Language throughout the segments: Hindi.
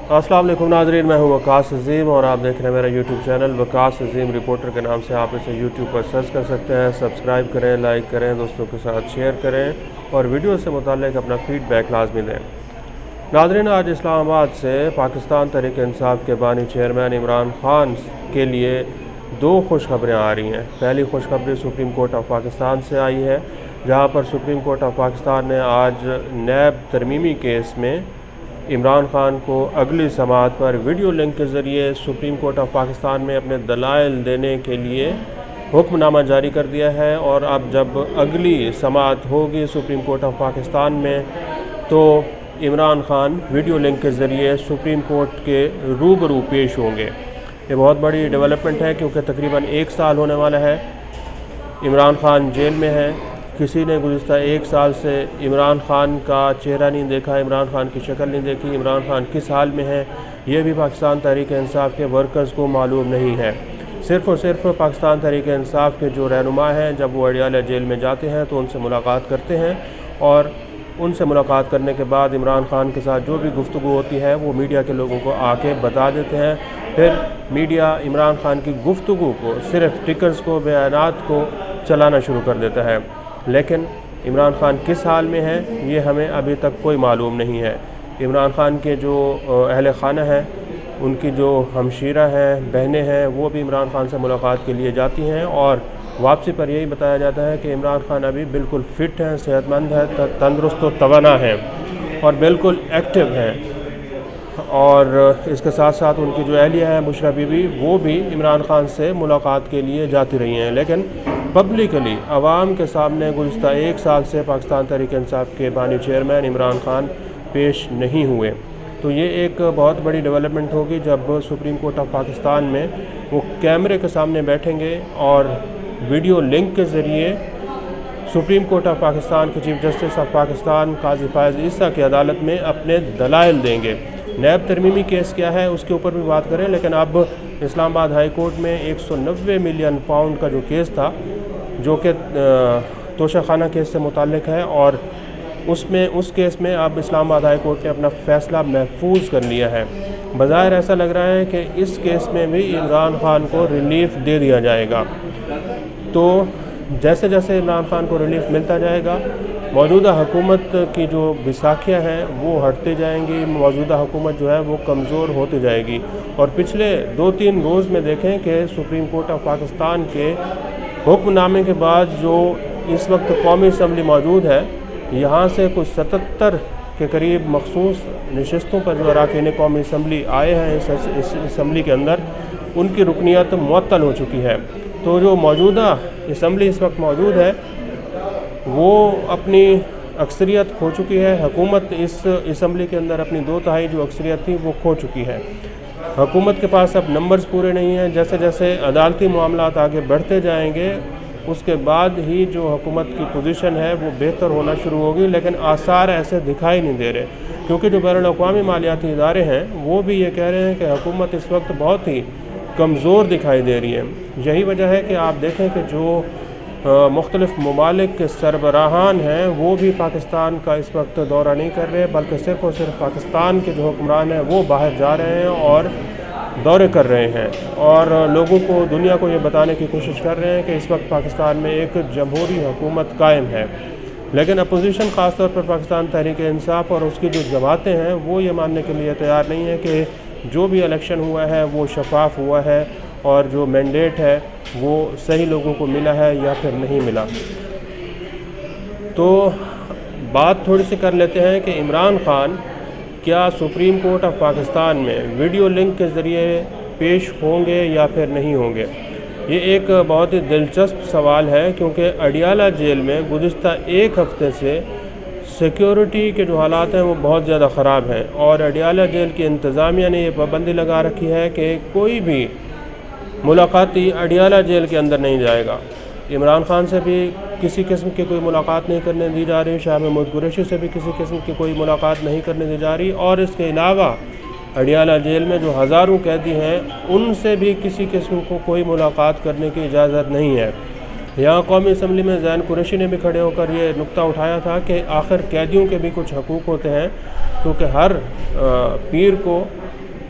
अस्सलाम वालेकुम नाज़रीन, मैं हूं वकास अज़ीम और आप देख रहे हैं मेरा यूट्यूब चैनल वकास अज़ीम रिपोर्टर के नाम से। आप इसे यूट्यूब पर सर्च कर सकते हैं। सब्सक्राइब करें, लाइक करें, दोस्तों के साथ शेयर करें और वीडियो से मुताल्लिक़ अपना फ़ीडबैक लाजमी दें। नाज़रीन, आज इस्लामाबाद से पाकिस्तान तहरीक इंसाफ के बानी चेयरमैन इमरान ख़ान के लिए दो खुशखबरें आ रही हैं। पहली खुशखबरी सुप्रीम कोर्ट ऑफ पाकिस्तान से आई है, जहां पर सुप्रीम कोर्ट ऑफ पाकिस्तान ने आज नैब तरमीमी केस में इमरान ख़ान को अगली समाअत पर वीडियो लिंक के ज़रिए सुप्रीम कोर्ट ऑफ पाकिस्तान में अपने दलाइल देने के लिए हुक्मनामा जारी कर दिया है। और अब जब अगली समाअत होगी सुप्रीम कोर्ट ऑफ पाकिस्तान में, तो इमरान ख़ान वीडियो लिंक के ज़रिए सुप्रीम कोर्ट के रूबरू पेश होंगे। ये बहुत बड़ी डेवलपमेंट है, क्योंकि तकरीबन 1 साल होने वाला है इमरान ख़ान जेल में है। किसी ने गुज़िश्ता 1 साल से इमरान ख़ान का चेहरा नहीं देखा, इमरान ख़ान की शक्ल नहीं देखी, इमरान ख़ान किस हाल में है ये भी पाकिस्तान तहरीक इंसाफ के वर्कर्स को मालूम नहीं है। सिर्फ़ और सिर्फ पाकिस्तान तहरीक इंसाफ के जो रहनुमा हैं, जब वो अडियाला जेल में जाते हैं तो उनसे मुलाकात करते हैं और उनसे मुलाकात करने के बाद इमरान ख़ान के साथ जो भी गुफ्तगू होती है वो मीडिया के लोगों को आके बता देते हैं। फिर मीडिया इमरान ख़ान की गुफ्तगू को, सिर्फ टिकर्स को, बयानात को चलाना शुरू कर देता है। लेकिन इमरान ख़ान किस हाल में है ये हमें अभी तक कोई मालूम नहीं है। इमरान ख़ान के जो अहल खाना हैं, उनकी जो हमशीरा हैं, बहनें हैं, वो भी इमरान ख़ान से मुलाकात के लिए जाती हैं और वापसी पर यही बताया जाता है कि इमरान ख़ान अभी बिल्कुल फ़िट हैं, सेहतमंद है, तंदुरुस्त व तवाना हैं और बिल्कुल एक्टिव हैं। और इसके साथ साथ उनकी जो अहलिया है बुशरा बीबी, वो भी इमरान ख़ान से मुलाकात के लिए जाती रही हैं। लेकिन पब्लिकली आवाम के सामने गुज़िश्ता 1 साल से पाकिस्तान तहरीक इंसाफ के बानी चेयरमैन इमरान ख़ान पेश नहीं हुए। तो ये एक बहुत बड़ी डेवलपमेंट होगी जब सुप्रीम कोर्ट ऑफ पाकिस्तान में वो कैमरे के सामने बैठेंगे और वीडियो लिंक के ज़रिए सुप्रीम कोर्ट ऑफ पाकिस्तान के चीफ जस्टिस ऑफ पाकिस्तान काजी फ़ायज़ ईसा की अदालत में अपने दलाइल देंगे। नैब तरमीमी केस क्या है उसके ऊपर भी बात करें, लेकिन अब इस्लामाबाद हाई कोर्ट में 190 मिलियन पाउंड का जो केस था, जो कि तोशाखाना केस से मुताल्लिक है, और उस केस में अब इस्लामाबाद हाई कोर्ट ने अपना फ़ैसला महफूज कर लिया है। बज़ाहिर ऐसा लग रहा है कि इस केस में भी इमरान ख़ान को रिलीफ़ दे दिया जाएगा। तो जैसे जैसे इमरान ख़ान को रिलीफ़ मिलता जाएगा, मौजूदा हुकूमत की जो बिसाखियाँ हैं वो हटती जाएंगी, मौजूदा हुकूमत जो है वो कमज़ोर होती जाएगी। और पिछले 2-3 रोज़ में देखें कि सुप्रीम कोर्ट ऑफ पाकिस्तान के हुक्मनामे के बाद जो इस वक्त कौमी असम्बली मौजूद है, यहाँ से कुछ 77 के करीब मखसूस नशिस्तों पर जो अरकान कौमी असम्बली आए हैं इस असम्बली के अंदर, उनकी रुकनियत मुअत्तल हो चुकी है। तो जो मौजूदा असम्बली इस वक्त मौजूद है वो अपनी अक्सरियत खो चुकी है। हुकूमत इस असम्बली के अंदर अपनी 2/3 जो अक्सरियत थी वो खो चुकी है। हुकूमत के पास अब नंबर्स पूरे नहीं हैं। जैसे जैसे अदालती मामलात आगे बढ़ते जाएंगे, उसके बाद ही जो हुकूमत की पोजीशन है वो बेहतर होना शुरू होगी। लेकिन आसार ऐसे दिखाई नहीं दे रहे, क्योंकि जो बैनुल-अक़वामी मालियाती इदारे हैं वो भी ये कह रहे हैं कि हुकूमत इस वक्त बहुत ही कमज़ोर दिखाई दे रही है। यही वजह है कि आप देखें कि जो मुख्तलिफ़ ममालिक के सरबराहान हैं वो भी पाकिस्तान का इस वक्त दौरा नहीं कर रहे, बल्कि सिर्फ़ और सिर्फ पाकिस्तान के जो हुक्मरान हैं वो बाहर जा रहे हैं और दौरे कर रहे हैं और लोगों को, दुनिया को ये बताने की कोशिश कर रहे हैं कि इस वक्त पाकिस्तान में एक जमहूरी हुकूमत कायम है। लेकिन अपोजिशन ख़ास तौर पर पाकिस्तान तहरीक इंसाफ और उसकी जो जमातें हैं वो ये मानने के लिए तैयार नहीं है कि जो भी इलेक्शन हुआ है वो शफाफ हुआ है और जो मैंडेट है वो सही लोगों को मिला है या फिर नहीं मिला। तो बात थोड़ी सी कर लेते हैं कि इमरान ख़ान क्या सुप्रीम कोर्ट ऑफ पाकिस्तान में वीडियो लिंक के ज़रिए पेश होंगे या फिर नहीं होंगे। ये एक बहुत ही दिलचस्प सवाल है, क्योंकि अडियाला जेल में गुज़िश्ता 1 हफ़्ते से सिक्योरिटी के जो हालात हैं वो बहुत ज़्यादा ख़राब हैं और अडियाला जेल की इंतज़ामिया ने ये पाबंदी लगा रखी है कि कोई भी मुलाकाती अडियाला जेल के अंदर नहीं जाएगा। इमरान ख़ान से भी किसी किस्म की कोई मुलाकात नहीं करने दी जा रही, शाह महमूद कुरैशी से भी किसी किस्म की कोई मुलाकात नहीं करने दी जा रही, और इसके अलावा अडियाला जेल में जो हज़ारों कैदी हैं उनसे भी किसी किस्म को कोई मुलाकात करने की इजाज़त नहीं है। यहाँ कौमी असम्बली में ज़ैन कुरैशी ने भी खड़े होकर ये नुक्ता उठाया था कि आखिर कैदियों के भी कुछ हकूक़ होते हैं क्योंकि हर पीर को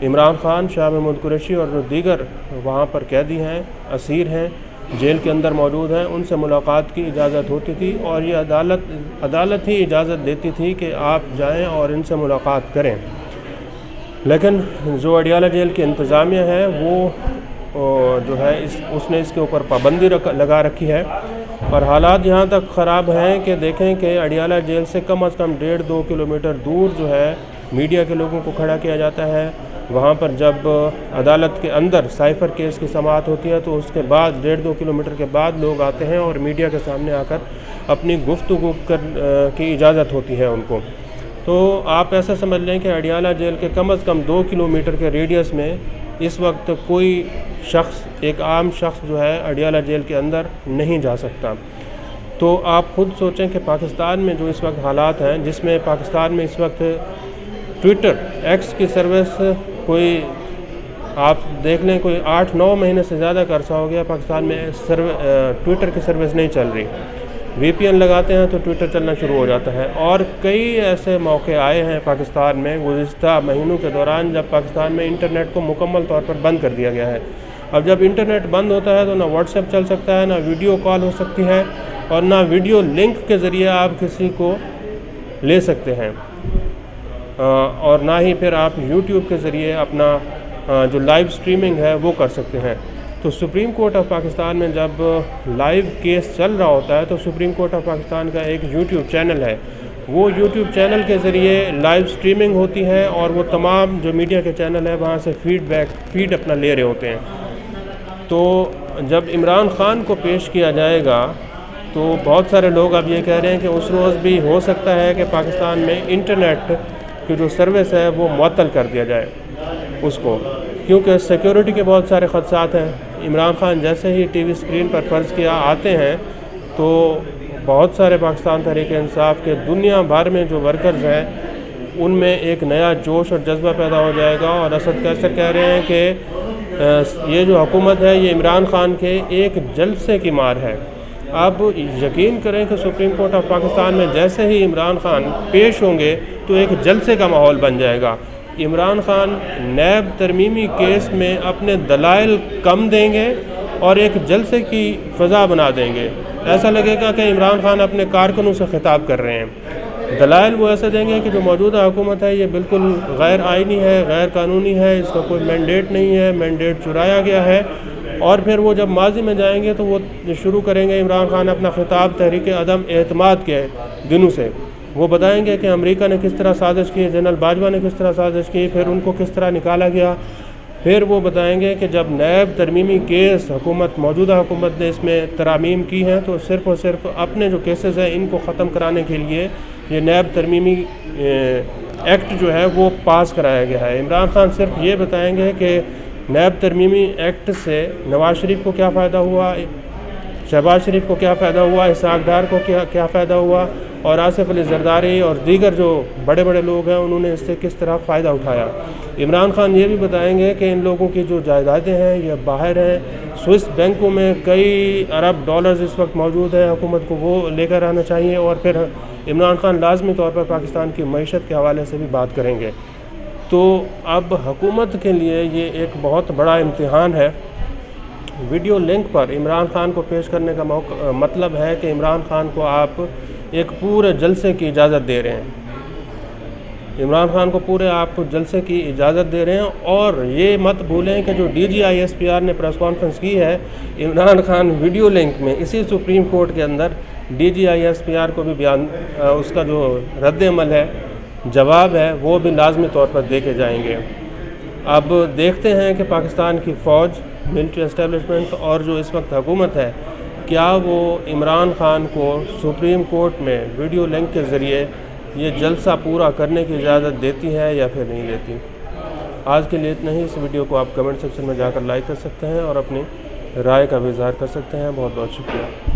इमरान खान, शाह महमूद कुरैशी और जो दीगर वहाँ पर कैदी हैं, असीर हैं, जेल के अंदर मौजूद हैं, उनसे मुलाकात की इजाज़त होती थी और ये अदालत ही इजाज़त देती थी कि आप जाएं और इनसे मुलाकात करें। लेकिन जो अडियाला जेल की इंतज़ामिया है वो जो है उसने इसके ऊपर पाबंदी लगा रखी है और हालात यहाँ तक ख़राब हैं कि देखें कि अडियाला जेल से कम 1.5-2 किलोमीटर दूर जो है मीडिया के लोगों को खड़ा किया जाता है। वहाँ पर जब अदालत के अंदर साइफ़र केस की समाअत होती है तो उसके बाद 1.5-2 किलोमीटर के बाद लोग आते हैं और मीडिया के सामने आकर अपनी गुफ्तगू की इजाज़त होती है उनको। तो आप ऐसा समझ लें कि अडियाला जेल के कम से कम 2 किलोमीटर के रेडियस में इस वक्त कोई शख्स, एक आम शख्स जो है अडियाला जेल के अंदर नहीं जा सकता। तो आप ख़ुद सोचें कि पाकिस्तान में जो इस वक्त हालात हैं, जिसमें पाकिस्तान में इस वक्त ट्विटर एक्स की सर्विस कोई आप देख लें कोई 8-9 महीने से ज़्यादा का अरसा हो गया पाकिस्तान में ट्विटर की सर्विस नहीं चल रही। VPN लगाते हैं तो ट्विटर चलना शुरू हो जाता है और कई ऐसे मौके आए हैं पाकिस्तान में गुज़िश्ता महीनों के दौरान जब पाकिस्तान में इंटरनेट को मुकम्मल तौर पर बंद कर दिया गया है। अब जब इंटरनेट बंद होता है तो ना व्हाट्सएप चल सकता है, ना वीडियो कॉल हो सकती है और ना वीडियो लिंक के ज़रिए आप किसी को ले सकते हैं और ना ही फिर आप YouTube के ज़रिए अपना जो लाइव स्ट्रीमिंग है वो कर सकते हैं। तो सुप्रीम कोर्ट ऑफ पाकिस्तान में जब लाइव केस चल रहा होता है तो सुप्रीम कोर्ट ऑफ पाकिस्तान का एक YouTube चैनल है, वो YouTube चैनल के ज़रिए लाइव स्ट्रीमिंग होती है और वो तमाम जो मीडिया के चैनल है वहाँ से फीड अपना ले रहे होते हैं। तो जब इमरान खान को पेश किया जाएगा तो बहुत सारे लोग अब ये कह रहे हैं कि उस रोज़ भी हो सकता है कि पाकिस्तान में इंटरनेट की जो सर्विस है वो मुअत्तल कर दिया जाए उसको, क्योंकि सिक्योरिटी के बहुत सारे ख़दशात हैं। इमरान खान जैसे ही टीवी स्क्रीन पर फ़र्ज़ किया आते हैं तो बहुत सारे पाकिस्तान तहरीक इंसाफ के दुनिया भर में जो वर्कर्स हैं उनमें एक नया जोश और जज्बा पैदा हो जाएगा और असद कैसर कह रहे हैं कि ये जो हुकूमत है ये इमरान खान के एक जलसे की मार है। अब यकीन करें कि सुप्रीम कोर्ट ऑफ पाकिस्तान में जैसे ही इमरान खान पेश होंगे तो एक जलसे का माहौल बन जाएगा। इमरान खान नैब तरमीमी केस में अपने दलाइल कम देंगे और एक जलसे की फ़ज़ा बना देंगे। ऐसा लगेगा कि इमरान खान अपने कारकुनों से खिताब कर रहे हैं। दलाइल वो ऐसे देंगे कि जो मौजूदा हुकूमत है ये बिल्कुल गैर आइनी है, गैर कानूनी है, इसका कोई मैंडेट नहीं है, मैंडेट चुराया गया है। और फिर वो जब माजी में जाएंगे तो वो शुरू करेंगे इमरान खान अपना खिताब तहरीक अदम एतमाद के दिनों से। वो बताएंगे कि अमेरिका ने किस तरह साजिश की, जनरल बाजवा ने किस तरह साजिश की, फिर उनको किस तरह निकाला गया। फिर वो बताएंगे कि जब नैब तरमीमी केस मौजूदा हुकूमत ने इसमें तरामीम की हैं तो सिर्फ़ और सिर्फ अपने जो केसेस हैं इनको ख़त्म कराने के लिए ये नैब तरमीमी एक्ट जो है वो पास कराया गया है। इमरान खान सिर्फ ये बताएंगे कि नैब तरमीमी एक्ट से नवाज़ शरीफ को क्या फ़ायदा हुआ, शहबाज शरीफ को क्या फ़ायदा हुआ, इसहाक डार को क्या फ़ायदा हुआ और आसिफ अली जरदारी और दीगर जो बड़े बड़े लोग हैं उन्होंने इससे किस तरह फ़ायदा उठाया। इमरान खान ये भी बताएंगे कि इन लोगों की जो जायदादें हैं ये बाहर हैं, स्विस बैंकों में कई अरब डॉलर्स इस वक्त मौजूद है, हुकूमत को वो लेकर आना चाहिए। और फिर इमरान खान लाजमी तौर पर पाकिस्तान की मईशत के हवाले से भी बात करेंगे। तो अब हुकूमत के लिए ये एक बहुत बड़ा इम्तिहान है। वीडियो लिंक पर इमरान खान को पेश करने का मतलब है कि इमरान खान को आप एक पूरे जलसे की इजाज़त दे रहे हैं। इमरान खान को पूरे आप जलसे की इजाज़त दे रहे हैं। और ये मत भूलें कि जो DGISPR ने प्रेस कॉन्फ्रेंस की है, इमरान खान वीडियो लिंक में इसी सुप्रीम कोर्ट के अंदर DGISPR को भी बयान उसका जो रद्द अमल है, जवाब है, वो भी लाजमी तौर पर दे के जाएंगे। अब देखते हैं कि पाकिस्तान की फ़ौज, मिलिट्री एस्टेब्लिशमेंट और जो इस वक्त हुकूमत है, क्या वो इमरान खान को सुप्रीम कोर्ट में वीडियो लिंक के ज़रिए ये जलसा पूरा करने की इजाज़त देती है या फिर नहीं देती। आज के लिए इतना ही। इस वीडियो को आप कमेंट सेक्शन में जाकर लाइक कर सकते हैं और अपनी राय का भी इज़हार कर सकते हैं। बहुत बहुत शुक्रिया।